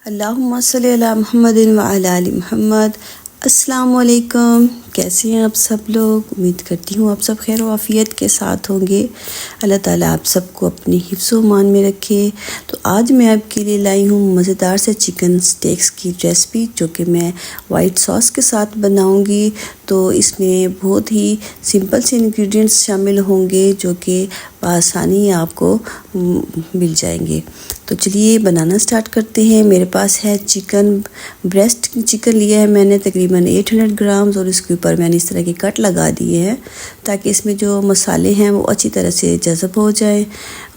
अल्लाहुम्मा सल्ली अला मुहम्मदिन व अला आलि मुहम्मद। अस्सलाम वालेकुम, कैसे हैं आप सब लोग। उम्मीद करती हूँ आप सब खैर व आफ़ियत के साथ होंगे। अल्लाह ताला आप सबको अपनी हिफ्ज़ व मान में रखे। तो आज मैं आपके लिए लाई हूँ मज़ेदार से चिकन स्टेक्स की रेसिपी, जो कि मैं वाइट सॉस के साथ बनाऊँगी। तो इसमें बहुत ही सिंपल से इंग्रेडिएंट्स शामिल होंगे जो कि आसानी आपको मिल जाएंगे। तो चलिए बनाना स्टार्ट करते हैं। मेरे पास है चिकन ब्रेस्ट चिकन लिया है मैंने तकरीबन 800 ग्राम्स, और इसके ऊपर मैंने इस तरह के कट लगा दिए हैं ताकि इसमें जो मसाले हैं वो अच्छी तरह से जज़ब हो जाए।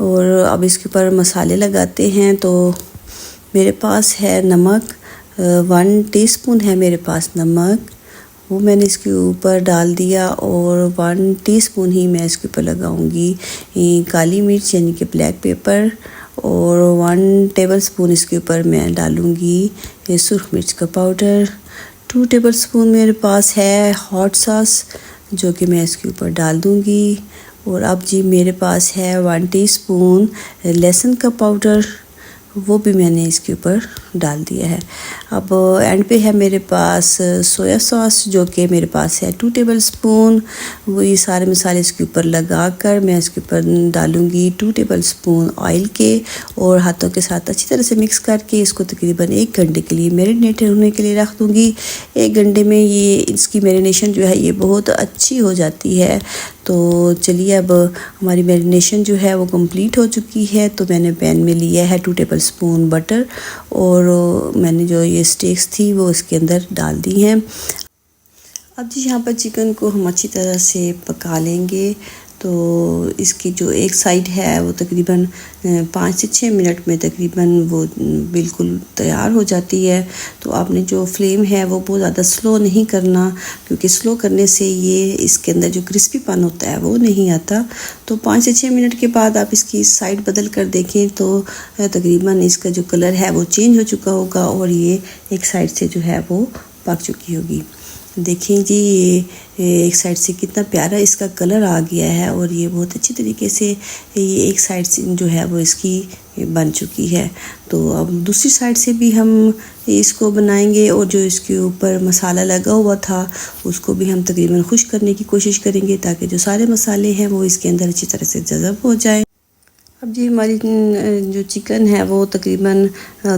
और अब इसके ऊपर मसाले लगाते हैं। तो मेरे पास है नमक, 1 टीस्पून है मेरे पास नमक, वो मैंने इसके ऊपर डाल दिया। और 1 टीस्पून ही मैं इसके ऊपर लगाऊंगी काली मिर्च यानी कि ब्लैक पेपर, और 1 टेबलस्पून इसके ऊपर मैं डालूंगी सुर्ख मिर्च का पाउडर। 2 टेबलस्पून मेरे पास है हॉट सॉस जो कि मैं इसके ऊपर डाल दूंगी। और अब जी मेरे पास है 1 टीस्पून लहसुन का पाउडर, वो भी मैंने इसके ऊपर डाल दिया है। अब एंड पे है मेरे पास सोया सॉस जो कि मेरे पास है 2 टेबलस्पून। वो ये सारे मसाले इसके ऊपर लगाकर मैं इसके ऊपर डालूंगी 2 टेबलस्पून ऑयल के, और हाथों के साथ अच्छी तरह से मिक्स करके इसको तकरीबन 1 घंटे के लिए मैरिनेट होने के लिए रख दूंगी। 1 घंटे में ये इसकी मैरिनेशन जो है ये बहुत अच्छी हो जाती है। तो चलिए अब हमारी मैरिनेशन जो है वो कंप्लीट हो चुकी है। तो मैंने पैन में लिया है 2 टेबलस्पून बटर, और मैंने जो ये स्टेक्स थी वो इसके अंदर डाल दी हैं। अब जी यहाँ पर चिकन को हम अच्छी तरह से पका लेंगे। तो इसकी जो एक साइड है वो तकरीबन 5 से 6 मिनट में तकरीबन वो बिल्कुल तैयार हो जाती है। तो आपने जो फ्लेम है वो बहुत ज़्यादा स्लो नहीं करना, क्योंकि स्लो करने से ये इसके अंदर जो क्रिस्पीपन होता है वो नहीं आता। तो 5 से 6 मिनट के बाद आप इसकी साइड बदल कर देखें तो तकरीबन इसका जो कलर है वो चेंज हो चुका होगा, और ये एक साइड से जो है वो पक चुकी होगी। देखें जी ये एक साइड से कितना प्यारा इसका कलर आ गया है, और ये बहुत अच्छी तरीके से ये एक साइड से जो है वो इसकी बन चुकी है। तो अब दूसरी साइड से भी हम इसको बनाएंगे, और जो इसके ऊपर मसाला लगा हुआ था उसको भी हम तकरीबन खुश्क करने की कोशिश करेंगे ताकि जो सारे मसाले हैं वो इसके अंदर अच्छी तरह से जज़ब हो जाए। अब जी हमारी जो चिकन है वो तकरीबन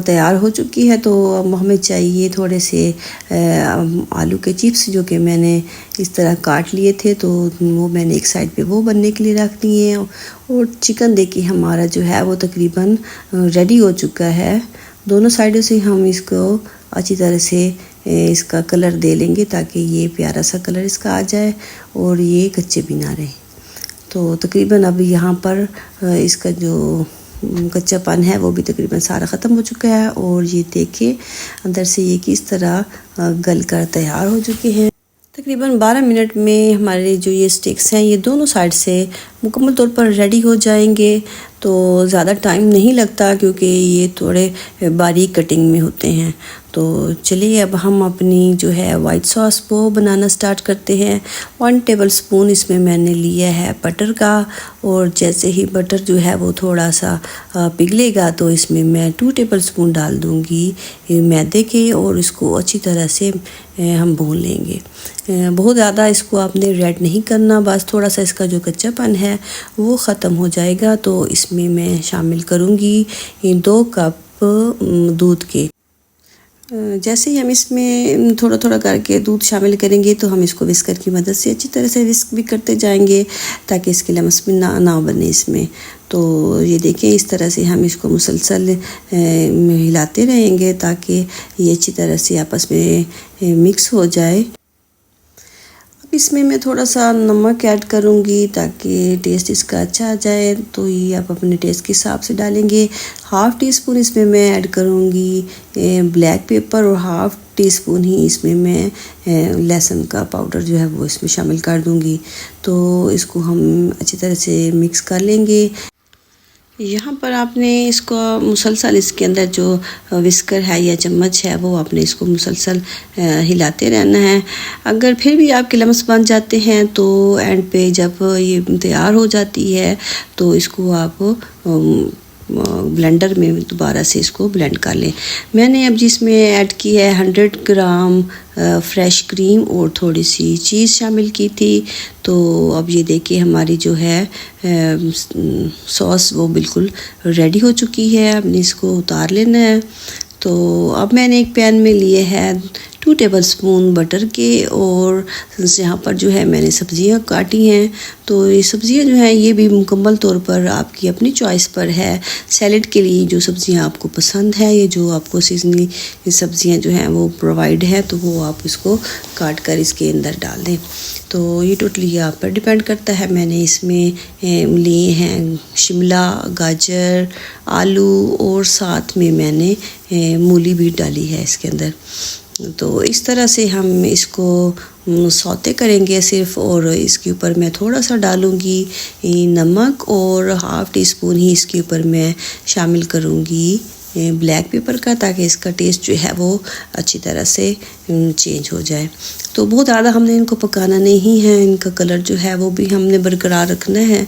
तैयार हो चुकी है। तो अब हमें चाहिए थोड़े से आलू के चिप्स जो कि मैंने इस तरह काट लिए थे, तो वो मैंने एक साइड पे वो बनने के लिए रख दिए हैं। और चिकन देखिए हमारा जो है वो तकरीबन रेडी हो चुका है। दोनों साइडों से हम इसको अच्छी तरह से इसका कलर दे लेंगे ताकि ये प्यारा सा कलर इसका आ जाए और ये कच्चे भी ना रहे। तो तकरीबन अब यहाँ पर इसका जो कच्चापन है वो भी तकरीबन सारा ख़त्म हो चुका है, और ये देखिए अंदर से ये किस तरह गल कर तैयार हो चुके हैं। तकरीबन 12 मिनट में हमारे जो ये स्टिक्स हैं ये दोनों साइड से मुकम्मल तौर पर रेडी हो जाएंगे। तो ज़्यादा टाइम नहीं लगता क्योंकि ये थोड़े बारीक कटिंग में होते हैं। तो चलिए अब हम अपनी जो है वाइट सॉस वो बनाना स्टार्ट करते हैं। 1 टेबलस्पून इसमें मैंने लिया है बटर का, और जैसे ही बटर जो है वो थोड़ा सा पिघलेगा तो इसमें मैं 2 टेबलस्पून डाल दूँगी मैदे के, और इसको अच्छी तरह से हम भून लेंगे। बहुत ज़्यादा इसको आपने रेड नहीं करना, बस थोड़ा सा इसका जो कच्चापन है वो ख़त्म हो जाएगा। तो इसमें मैं शामिल करूँगी 2 कप दूध के। जैसे ही हम इसमें थोड़ा थोड़ा करके दूध शामिल करेंगे तो हम इसको विस्कर की मदद से अच्छी तरह से विस्क भी करते जाएंगे ताकि इसके लम्स भी ना बने इसमें। तो ये देखिए इस तरह से हम इसको मुसलसल हिलाते रहेंगे ताकि ये अच्छी तरह से आपस में मिक्स हो जाए। अब इसमें मैं थोड़ा सा नमक ऐड करूँगी ताकि टेस्ट इसका अच्छा आ जाए। तो ये आप अपने टेस्ट के हिसाब से डालेंगे। 1/2 टीस्पून इसमें मैं ऐड करूँगी ब्लैक पेपर, और 1/2 टीस्पून ही इसमें मैं लहसुन का पाउडर जो है वो इसमें शामिल कर दूँगी। तो इसको हम अच्छी तरह से मिक्स कर लेंगे। यहाँ पर आपने इसको मुसलसल इसके अंदर जो विस्कर है या चम्मच है वो आपने इसको मुसलसल हिलाते रहना है। अगर फिर भी आपके लम्स बन जाते हैं तो एंड पे जब ये तैयार हो जाती है तो इसको आप ब्लेंडर में दोबारा से इसको ब्लेंड कर लें। मैंने अब जिसमें ऐड की है 100 ग्राम फ्रेश क्रीम और थोड़ी सी चीज़ शामिल की थी। तो अब ये देखिए हमारी जो है सॉस वो बिल्कुल रेडी हो चुकी है। अब इसको उतार लेना है। तो अब मैंने एक पैन में लिए हैं 2 टेबलस्पून बटर के, और यहाँ पर जो है मैंने सब्ज़ियाँ काटी हैं। तो ये सब्ज़ियाँ जो हैं ये भी मुकम्मल तौर पर आपकी अपनी चॉइस पर है। सैलेड के लिए जो सब्ज़ियाँ आपको पसंद है, ये जो आपको सीजनली सब्ज़ियाँ जो हैं वो प्रोवाइड है, तो वो आप इसको काट कर इसके अंदर डाल दें। तो ये टोटली आप पर डिपेंड करता है। मैंने इसमें लिए हैं शिमला, गाजर, आलू और साथ में मैंने मूली भी डाली है इसके अंदर। तो इस तरह से हम इसको सौते करेंगे सिर्फ, और इसके ऊपर मैं थोड़ा सा डालूँगी नमक और हाफ़ टी स्पून ही इसके ऊपर मैं शामिल करूँगी ब्लैक पेपर का, ताकि इसका टेस्ट जो है वो अच्छी तरह से चेंज हो जाए। तो बहुत ज़्यादा हमने इनको पकाना नहीं है, इनका कलर जो है वो भी हमने बरकरार रखना है।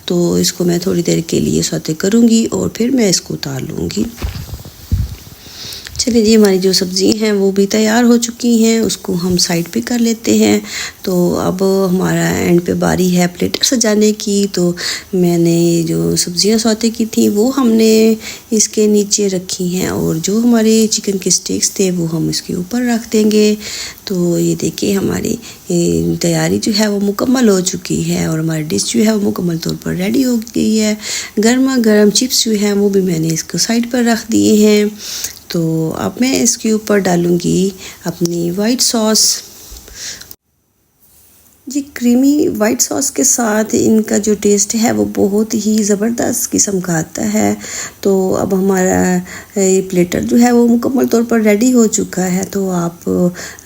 तो इसको मैं थोड़ी देर के लिए सौते करूँगी और फिर मैं इसको उतार लूँगी। चलिए जी, हमारी जो सब्ज़ी हैं वो भी तैयार हो चुकी हैं, उसको हम साइड पे कर लेते हैं। तो अब हमारा एंड पे बारी है प्लेटर सजाने की। तो मैंने जो सब्ज़ियां सौते की थी वो हमने इसके नीचे रखी हैं, और जो हमारे चिकन के स्टेक्स थे वो हम इसके ऊपर रख देंगे। तो ये देखिए हमारी तैयारी जो है वो मुकम्मल हो चुकी है, और हमारी डिश जो है वो मुकम्मल तौर पर रेडी हो गई है। गर्मा गर्म चिप्स जो हैं वो भी मैंने इसको साइड पर रख दिए हैं। तो अब मैं इसके ऊपर डालूँगी अपनी वाइट सॉस। जी, क्रीमी वाइट सॉस के साथ इनका जो टेस्ट है वो बहुत ही ज़बरदस्त किस्म का आता है। तो अब हमारा ये प्लेटर जो है वो मुकम्मल तौर पर रेडी हो चुका है। तो आप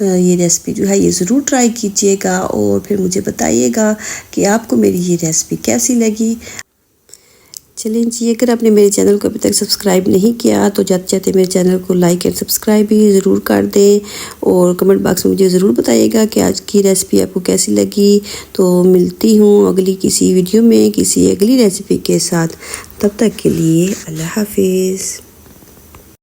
ये रेसिपी जो है ये ज़रूर ट्राई कीजिएगा, और फिर मुझे बताइएगा कि आपको मेरी ये रेसिपी कैसी लगी। चलिए जी, अगर आपने मेरे चैनल को अभी तक सब्सक्राइब नहीं किया तो जाते जाते मेरे चैनल को लाइक एंड सब्सक्राइब भी ज़रूर कर दें, और कमेंट बॉक्स में मुझे ज़रूर बताइएगा कि आज की रेसिपी आपको कैसी लगी। तो मिलती हूँ अगली किसी वीडियो में किसी अगली रेसिपी के साथ। तब तक के लिए अल्लाह हाफिज़।